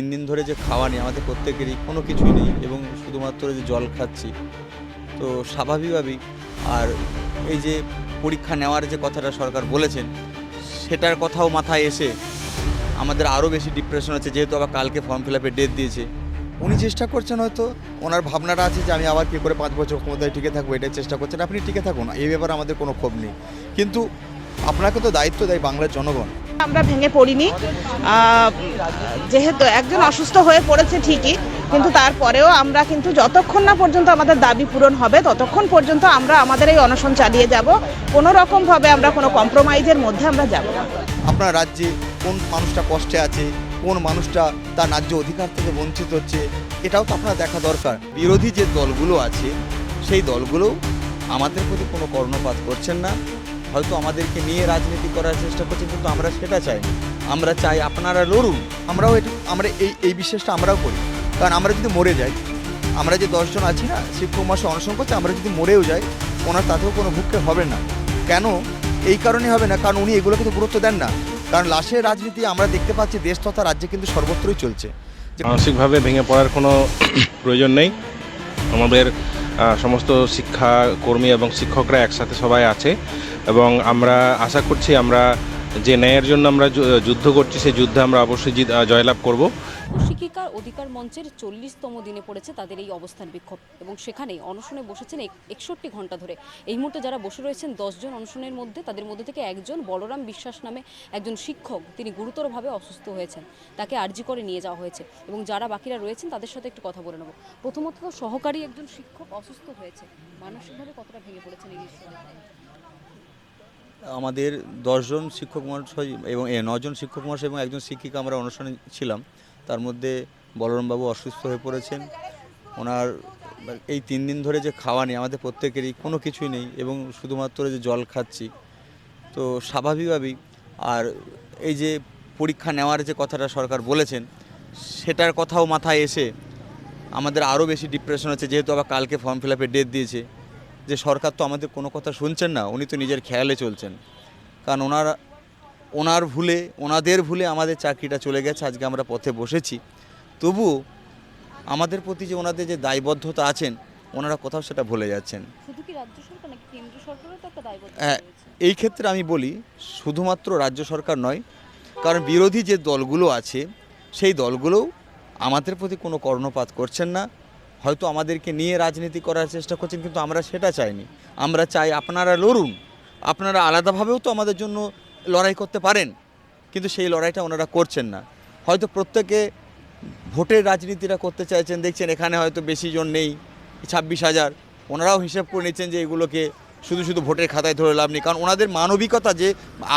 তিন দিন ধরে যে খাওয়া নেই আমাদের প্রত্যেকেরই কোনো কিছুই নেই এবং শুধুমাত্র যে জল খাচ্ছি তো স্বাভাবিকভাবেই। আর এই যে পরীক্ষা নেওয়ার যে কথাটা সরকার বলেছেন সেটার কথাও মাথায় এসে আমাদের আরও বেশি ডিপ্রেশন আছে, যেহেতু আবার কালকে ফর্ম ফিল আপের ডেট দিয়েছে। উনি চেষ্টা করছেন, হয়তো ওনার ভাবনাটা আছে যে আমি আবার কী করে 5 বছর ক্ষমতায় টিকে থাকবো, এটাই চেষ্টা করছেন। আপনি টিকে থাকুন, এই ব্যাপারে আমাদের কোনো ক্ষোভ নেই, কিন্তু আপনাকে তো দায়িত্ব দেয় বাংলার জনগণ। আমরা ভেঙে পড়িনি, যেহেতু একজন অসুস্থ হয়ে পড়েছে ঠিকই, কিন্তু তারপরেও আমরা কিন্তু যতক্ষণ না পর্যন্ত আমাদের দাবি পূরণ হবে ততক্ষণ পর্যন্ত আমরা আমাদের এই অনশন চালিয়ে যাব। কোনো রকমভাবে আমরা কোনো কম্প্রোমাইজের মধ্যে আমরা যাব না। আপনার রাজ্যে কোন মানুষটা কষ্টে আছে, কোন মানুষটা তার ন্যায্য অধিকার থেকে বঞ্চিত হচ্ছে, এটাও তো আপনার দেখা দরকার। বিরোধী যে দলগুলো আছে সেই দলগুলো আমাদের প্রতি কোনো কর্ণপাত করছেন না, হয়তো আমাদেরকে নিয়ে রাজনীতি করার চেষ্টা করছেন, কিন্তু আমরা সেটা চাই না। আমরা চাই আপনারা লড়ুন। আমরা এই বিশ্বাসটা আমরাও করি, কারণ আমরা যদি মরে যাই, আমরা যে 10 জন আছি না শিক্ষক মাসে অনশন করছে, আমরা যদি মরেও যাই ওনার তাতেও কোনো ভূক্ষেপ হবে না। কেন? এই কারণে হবে না কারণ উনি এগুলোকে তো গুরুত্ব দেন না। কারণ লাশের রাজনীতি আমরা দেখতে পাচ্ছি দেশ তথা রাজ্যে কিন্তু সর্বত্রই চলছে। মানসিকভাবে ভেঙে পড়ার কোনো প্রয়োজন নেই। আমাদের সমস্ত শিক্ষাকর্মী এবং শিক্ষকরা একসাথে সবাই আছে এবং আমরা আশা করছি আমরা যে ন্যায়ের জন্য আমরা যুদ্ধ করছি সেই যুদ্ধে আমরা অবশ্যই জয়লাভ করব। শিক্ষিকা অধিকার মঞ্চের 40তম দিনে পড়েছে তাদের এই অবস্থান বিক্ষোভ এবং সেখানে অনশনে বসেছেন 61 ঘন্টা ধরে। এই মুহূর্তে যারা বসে রয়েছেন 10 জন অনশনের মধ্যে, তাদের মধ্যে থেকে একজন বলরাম বিশ্বাস নামে একজন শিক্ষক, তিনি গুরুতরভাবে অসুস্থ হয়েছেন, তাকে আরজি করে নিয়ে যাওয়া হয়েছে এবং যারা বাকিরা রয়েছেন তাদের সাথে একটু কথা বলে নেব। প্রথমত তো সহকারী একজন শিক্ষক অসুস্থ হয়েছে, মানসিকভাবে কতটা ভেঙে পড়েছেন এই বিষয়ে? আমাদের 10 জন শিক্ষক মহাশয় এবং 9 জন শিক্ষক মহাশয় এবং একজন শিক্ষিকা আমরা অনুষ্ঠানে ছিলাম। তার মধ্যে বলরামবাবু অসুস্থ হয়ে পড়েছেন। ওনার এই 3 দিন ধরে যে খাওয়া নেই আমাদের প্রত্যেকেরই কোনো কিছুই নেই এবং শুধুমাত্র যে জল খাচ্ছি তো স্বাভাবিকভাবেই। আর এই যে পরীক্ষা নেওয়ার যে কথাটা সরকার বলেছেন সেটার কথাও মাথায় এসে আমাদের আরও বেশি ডিপ্রেশন আছে, যেহেতু আবার কালকে ফর্ম ফিল আপের ডেট দিয়েছে। যে সরকার তো আমাদের কোনো কথা শুনছেন না, উনি তো নিজের খেয়ালে চলছেন। কারণ ওনাদের ভুলে আমাদের চাকরিটা চলে গেছে, আজকে আমরা পথে বসেছি। তবুও আমাদের প্রতি যে ওনাদের যে দায়বদ্ধতা আছেন ওনারা কোথাও সেটা ভুলে যাচ্ছেন। শুধু কি রাজ্য সরকার নাকি কেন্দ্র সরকারও তো একটা দায়বদ্ধতা হ্যাঁ, রয়েছে? এই ক্ষেত্রে আমি বলি শুধুমাত্র রাজ্য সরকার নয়, কারণ বিরোধী যে দলগুলো আছে সেই দলগুলোও আমাদের প্রতি কোনো কর্ণপাত করছেন না, হয়তো আমাদেরকে নিয়ে রাজনীতি করার চেষ্টা করছেন, কিন্তু আমরা সেটা চাইনি। আমরা চাই আপনারা লড়ুন। আপনারা আলাদাভাবেও তো আমাদের জন্য লড়াই করতে পারেন, কিন্তু সেই লড়াইটা ওনারা করছেন না। হয়তো প্রত্যেকে ভোটের রাজনীতিটা করতে চাইছেন, দেখছেন এখানে হয়তো বেশি জন নেই, 26,000। ওনারাও হিসাব করে নিচ্ছেন যে এগুলোকে শুধু শুধু ভোটের খাতায় ধরে লাভ নেই, কারণ ওনাদের মানবিকতা যে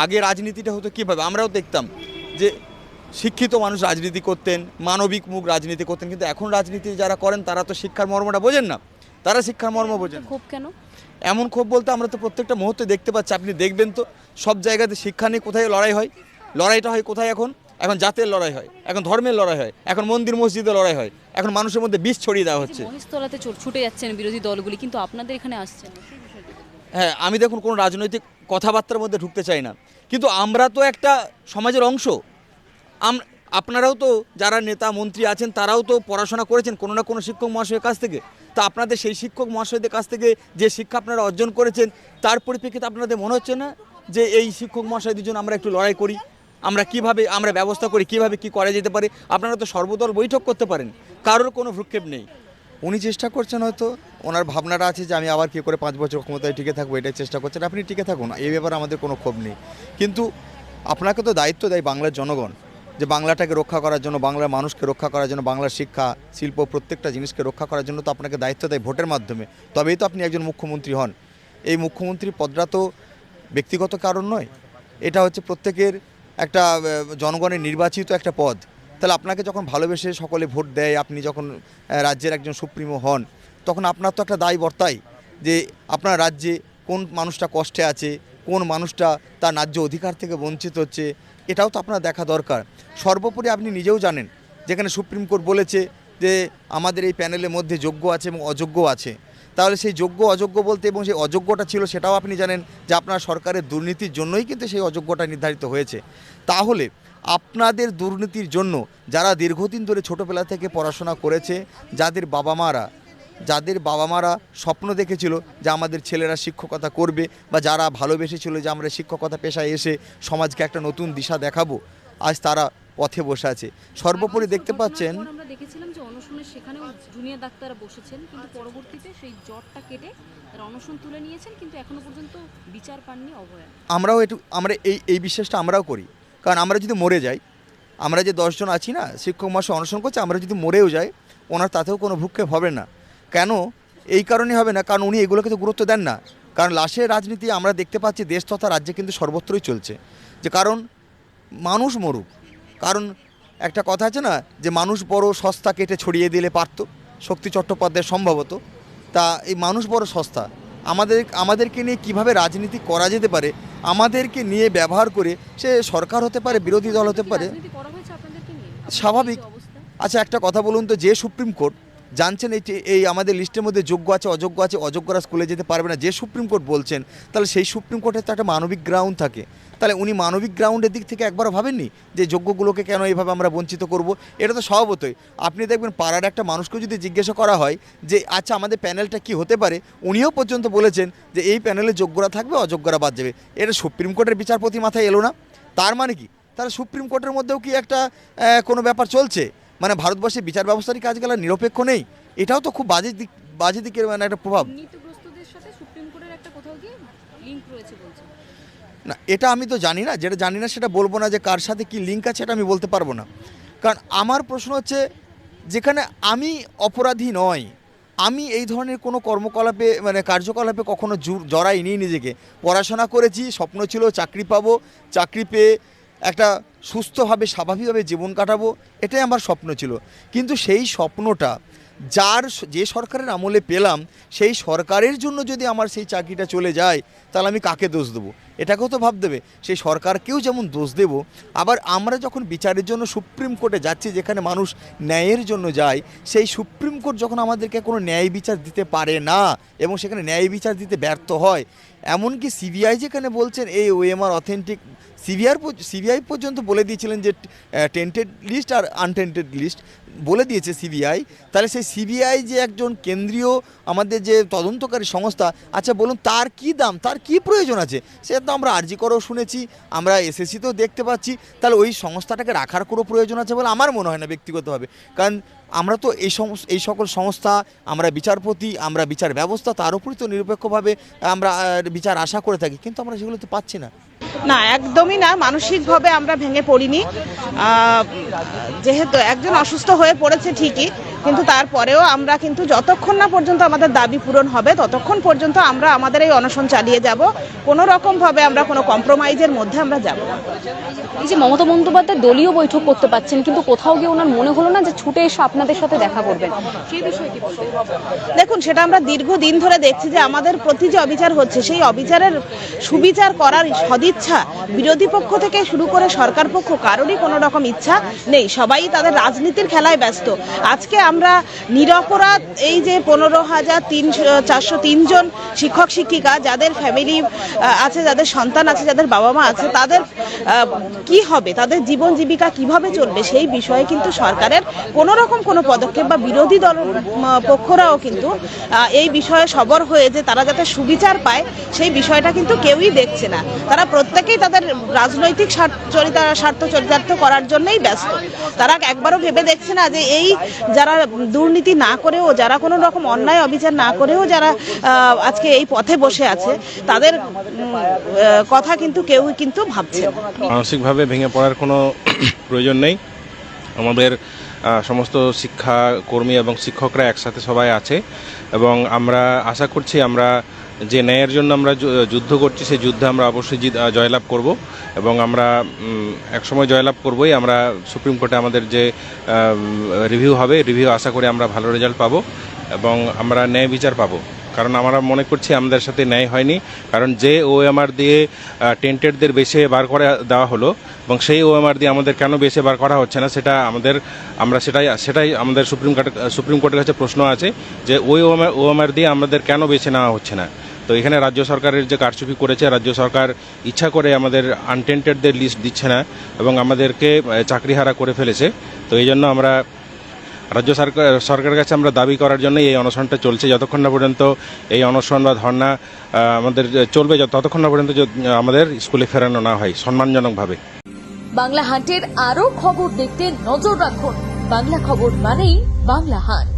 আগে রাজনীতিটা হতো কীভাবে আমরাও দেখতাম যে শিক্ষিত মানুষ রাজনীতি করতেন, মানবিক মুখ রাজনীতি করতেন, কিন্তু এখন রাজনীতি যারা করেন তারা তো শিক্ষার মর্মটা বোঝেন না, তারা শিক্ষার মর্ম বোঝেন না। খুব কেন এমন ক্ষোভ বলতে আমরা তো প্রত্যেকটা মুহূর্তে দেখতে পাচ্ছি, আপনি দেখবেন তো সব জায়গাতে শিক্ষা নিয়ে কোথায় লড়াই হয়। লড়াইটা হয় কোথায়? এখন জাতের লড়াই হয়, এখন ধর্মের লড়াই হয়, এখন মন্দির মসজিদে লড়াই হয়, এখন মানুষের মধ্যে বিষ ছড়িয়ে দেওয়া হচ্ছে। মহেশতলাতে ছুটে যাচ্ছেন বিরোধী দলগুলি, কিন্তু আপনাদের এখানে আসছেন না, সেই বিষয়টি কি? হ্যাঁ, আমি দেখুন কোনো রাজনৈতিক কথাবার্তার মধ্যে ঢুকতে চাই না, কিন্তু আমরা তো একটা সমাজের অংশ। আপনারাও তো যারা নেতা মন্ত্রী আছেন তারাও তো পড়াশোনা করেছেন কোনো না কোনো শিক্ষক মহাশয়ের কাছ থেকে। তা আপনাদের সেই শিক্ষক মহাশয়দের কাছ থেকে যে শিক্ষা আপনারা অর্জন করেছেন তার পরিপ্রেক্ষিতে আপনাদের মনে হচ্ছে না যে এই শিক্ষক মহাশয়দের জন্য আমরা একটু লড়াই করি, আমরা কিভাবে আমরা ব্যবস্থা করি, কিভাবে কি করা যেতে পারে? আপনারা তো সর্বদল বৈঠক করতে পারেন, কারোর কোনো ভ্রুক্ষেপ নেই। উনি চেষ্টা করছেন, হয়তো ওনার ভাবনাটা আছে যে আমি আবার কী করে 5 বছর ক্ষমতায় টিকে থাকবো, এটাই চেষ্টা করছেন। আপনি টিকে থাকুন, এই ব্যাপারে আমাদের কোনো ক্ষোভ নেই, কিন্তু আপনাকে তো দায়িত্ব দেয় বাংলার জনগণ যে বাংলাটাকে রক্ষা করার জন্য, বাংলার মানুষকে রক্ষা করার জন্য, বাংলার শিক্ষা শিল্প প্রত্যেকটা জিনিসকে রক্ষা করার জন্য তো আপনাকে দায়িত্ব দেয় ভোটের মাধ্যমে, তবেই তো আপনি একজন মুখ্যমন্ত্রী হন। এই মুখ্যমন্ত্রী পদটা তো ব্যক্তিগত কারণ নয়, এটা হচ্ছে প্রত্যেকের একটা জনগণের নির্বাচিত একটা পদ। তাহলে আপনাকে যখন ভালোবেসে সকলে ভোট দেয়, আপনি যখন রাজ্যের একজন সুপ্রিমো হন, তখন আপনার তো একটা দায় বর্তায় যে আপনার রাজ্যে কোন মানুষটা কষ্টে আছে, কোন মানুষটা তার ন্যায্য অধিকার থেকে বঞ্চিত হচ্ছে, এটাও তো আপনার দেখা দরকার। সর্বোপরি আপনি নিজেও জানেন যেখানে সুপ্রিম কোর্ট বলেছে যে আমাদের এই প্যানেলের মধ্যে যোগ্য আছে এবং অযোগ্য আছে, তাহলে সেই যোগ্য অযোগ্য বলতে এবং সেই অযোগ্যটা ছিল সেটাও আপনি জানেন যে আপনার সরকারের দুর্নীতির জন্যই কিন্তু সেই অযোগ্যটা নির্ধারিত হয়েছে। তাহলে আপনাদের দুর্নীতির জন্য যারা দীর্ঘদিন ধরে ছোটোবেলা থেকে পড়াশোনা করেছে, যাদের বাবা মারা স্বপ্ন দেখেছিল যে আমাদের ছেলেরা শিক্ষকতা করবে, বা যারা ভালোবেসেছিল যে আমরা শিক্ষকতা পেশায় এসে সমাজকে একটা নতুন দিশা দেখাবো, আজ তারা পথে বসে আছে। সর্বোপরি দেখতে পাচ্ছেন, আমরা দেখেছিলাম যে অনশনের সেখানেও জুনিয়র ডাক্তাররা বসেছেন, কিন্তু পরবর্তীতে সেই জটটা কেটে তারা অনশন তুলে নিয়েছেন, কিন্তু এখনো পর্যন্ত বিচার পাননি অভয়া। আমরা এই বিশ্বাসটা আমরাও করি, কারণ আমরা যদি মরে যাই, আমরা যে 10 জন আছি না শিক্ষক মহাশয় অনশন করছে, আমরা যদি মরেও যাই ওনার তাতেও কোনো ভ্রুক্ষেপ হবে না। কেন? এই কারণে হবে না, কারণ উনি এগুলোকে তো গুরুত্ব দেন না। কারণ লাশের রাজনীতি আমরা দেখতে পাচ্ছি দেশ তথা রাজ্যে কিন্তু সর্বত্রই চলছে, যে কারণ মানুষ মরুক। কারণ একটা কথা আছে না, যে মানুষ বড় সস্তা, কেটে ছড়িয়ে দিলে পারত, শক্তি চট্টোপাধ্যায় সম্ভবত। তা এই মানুষ বড় সস্তা, আমাদেরকে নিয়ে কিভাবে রাজনীতি করা যেতে পারে, আমাদেরকে নিয়ে ব্যবহার করে, সে সরকার হতে পারে, বিরোধী দল হতে পারে, স্বাভাবিক। আচ্ছা একটা কথা বলুন তো, যে সুপ্রিম কোর্ট জানছেন এই আমাদের লিস্টের মধ্যে যোগ্য আছে অযোগ্যরা স্কুলে যেতে পারবে না, যে সুপ্রিম কোর্ট বলছেন, তাহলে সেই সুপ্রিম কোর্টের তো একটা মানবিক গ্রাউন্ড থাকে। তাহলে উনি মানবিক গ্রাউন্ডের দিক থেকে একবারও ভাবেননি যে যোগ্যগুলোকে কেন এইভাবে আমরা বঞ্চিত করব? এটা তো স্বভাবতই। আপনি দেখবেন পাড়ার একটা মানুষকে যদি জিজ্ঞাসা করা হয় যে আচ্ছা আমাদের প্যানেলটা কি হতে পারে, উনিও পর্যন্ত বলেছেন যে এই প্যানেলে যোগ্যরা থাকবে, অযোগ্যরা বাদ যাবে। এটা সুপ্রিম কোর্টের বিচারপতি মাথায় এলো না? তার মানে কি, তাহলে সুপ্রিম কোর্টের মধ্যেও কি একটা কোনো ব্যাপার চলছে? মানে ভারতবর্ষের বিচার ব্যবস্থারই কাজ গেলা নিরপেক্ষ নেই? এটাও তো খুব বাজে দিকের মানে একটা প্রভাব। না, এটা আমি তো জানি না, যেটা জানি না সেটা বলবো না, যে কার সাথে কি লিঙ্ক আছে এটা আমি বলতে পারবো না। কারণ আমার প্রশ্ন হচ্ছে, যেখানে আমি অপরাধী নয়, আমি এই ধরনের কোনো কর্মকলাপে মানে কার্যকলাপে কখনো জড়াইনি নিজেকে। পড়াশোনা করেছি, স্বপ্ন ছিল চাকরি পাবো, চাকরি পেয়ে একটা সুস্থভাবে স্বাভাবিকভাবে জীবন কাটাবো, এটাই আমার স্বপ্ন ছিল। কিন্তু সেই স্বপ্নটা যে সরকারের আমলে পেলাম, সেই সরকারের জন্য যদি আমার সেই চাকরিটা চলে যায়, তাহলে আমি কাকে দোষ দেবো? এটাকেও তো ভাবতে হবে। সেই সরকারকেও যেমন দোষ দেব, আবার আমরা যখন বিচারের জন্য সুপ্রিম কোর্টে যাচ্ছি, যেখানে মানুষ ন্যায়ের জন্য যায়, সেই সুপ্রিম কোর্ট যখন আমাদেরকে কোনো ন্যায় বিচার দিতে পারে না এবং সেখানে ন্যায় বিচার দিতে ব্যর্থ হয়, এমনকি সিবিআই যেখানে বলছেন এই ওএমআর অথেন্টিক, সিবিআই পর্যন্ত বলে দিয়েছিলেন যে টেন্টেড লিস্ট আর আনটেন্টেড লিস্ট বলে দিয়েছে সিবিআই। তাহলে সেই সিবিআই যে একজন কেন্দ্রীয় আমাদের যে তদন্তকারী সংস্থা, আচ্ছা বলুন তার কি দাম, তার কি প্রয়োজন আছে? সে তো আমরা আরজি করেও শুনেছি, আমরা এসএসসিতেও দেখতে পাচ্ছি। তাহলে ওই সংস্থাটাকে রাখার কোনো প্রয়োজন আছে বলে আমার মনে হয় না ব্যক্তিগতভাবে। কারণ আমরা তো এই সকল সংস্থা, আমরা বিচারপতি, আমরা বিচার ব্যবস্থা, তার উপরই তো নিরপেক্ষভাবে আমরা বিচার আশা করে থাকি, কিন্তু আমরা সেগুলো তো পাচ্ছি না। না, একদমই না, মানসিকভাবে আমরা ভেঙে পড়িনি। যেহেতু একজন অসুস্থ হয়ে পড়েছে ঠিকই, কিন্তু তারপরেও আমরা কিন্তু যতক্ষণ না পর্যন্ত আমাদের দাবি পূরণ হবে ততক্ষণ পর্যন্ত আমরা আমাদের এই অনশন চালিয়ে যাব। কোনো রকমভাবে আমরা কোনো কম্প্রোমাইজের মধ্যে আমরা যাব না। এই যে মমতা বন্দ্যোপাধ্যায় দলীয় বৈঠক করতে পারছেন, কিন্তু কোথাও গিয়ে ওনার মনে হলো না যে ছুটে এসে আপনাদের সাথে দেখা করবেন, সেই বিষয়ে কি বলবেন? দেখুন, সেটা আমরা দীর্ঘদিন ধরে দেখছি যে আমাদের প্রতি যে অবিচার হচ্ছে, সেই অবিচারের সুবিচার করার সদিচ্ছা বিরোধী পক্ষ থেকে শুরু করে সরকার পক্ষ কারোরই কোনো রকম ইচ্ছা নেই। সবাই তাদের রাজনীতির খেলায় ব্যস্ত। আজকে আমরা নিরপরাধ এই যে 15,403 জন শিক্ষক শিক্ষিকা, যাদের ফ্যামিলি আছে, যাদের সন্তান আছে, যাদের বাবা মা আছে, তাদের কি হবে, তাদের জীবন জীবিকা কিভাবে চলবে, সেই বিষয়ে কিন্তু সরকারের কোনো রকম কোনো পদক্ষেপ বা বিরোধী দল পক্ষরাও কিন্তু এই বিষয়ে সবর হয়ে যে তারা যাতে সুবিচার পায়, সেই বিষয়টা কিন্তু কেউই দেখছে না। তারা প্রত্যেকেই তাদের রাজনৈতিক স্বার্থ চরিতার্থ করার জন্যই ব্যস্ত। তারা একবারও ভেবে দেখছে না যে এই যারা দুর্নীতি না করেও, যারা কোনো রকম অন্যায় অবিচার না করেও যারা আজকে এই পথে বসে আছে, তাদের কথা কিন্তু কেউই কিন্তু ভাবছে না। মানসিকভাবে ভেঙে পড়ার কোনো প্রয়োজন নেই। আমাদের সমস্ত শিক্ষাকর্মী এবং শিক্ষকরা একসাথে সবাই আছে, এবং আমরা আশা করছি আমরা যে ন্যায়ের জন্য আমরা যুদ্ধ করছি, সেই যুদ্ধে আমরা অবশ্যই জয়লাভ করব, এবং আমরা একসময় জয়লাভ করবই। আমরা সুপ্রিম কোর্টে আমাদের যে রিভিউ হবে, রিভিউ আশা করি আমরা ভালো রেজাল্ট পাবো এবং আমরা ন্যায় বিচার পাবো। কারণ আমরা মনে করছি আমাদের সাথে ন্যায় হয়নি, কারণ যে ওএমআর দিয়ে টেন্টেডদের বেশি বার করে দেওয়া হলো, এবং সেই ওএমআর দিয়ে আমাদের কেন বেশি বার করা হচ্ছে না, আমরা সেটাই আমাদের সুপ্রিম কোর্টের কাছে প্রশ্ন আছে, যে ওই ওএমআর দিয়ে আমাদের কেন বেছে নেওয়া হচ্ছে না। তো এখানে রাজ্য সরকারের যে কারচুপি করেছে, রাজ্য সরকার ইচ্ছা করে আমাদের আনটেন্টেডদের লিস্ট দিচ্ছে না এবং আমাদেরকে চাকরিহারা করে ফেলেছে। তো এই জন্য আমরা রাজ্য সরকারের কাছে আমরা দাবি করার জন্য এই অনশনটা চলছে। যতক্ষণ না পর্যন্ত এই অনশন বা ধর্ণা আমাদের চলবে, ততক্ষণ না পর্যন্ত আমাদের স্কুলে ফেরানো না হয় সম্মানজনকভাবে। বাংলা হান্টের আরও খবর দেখতে নজর রাখুন। বাংলা খবর মানেই বাংলা হান্ট।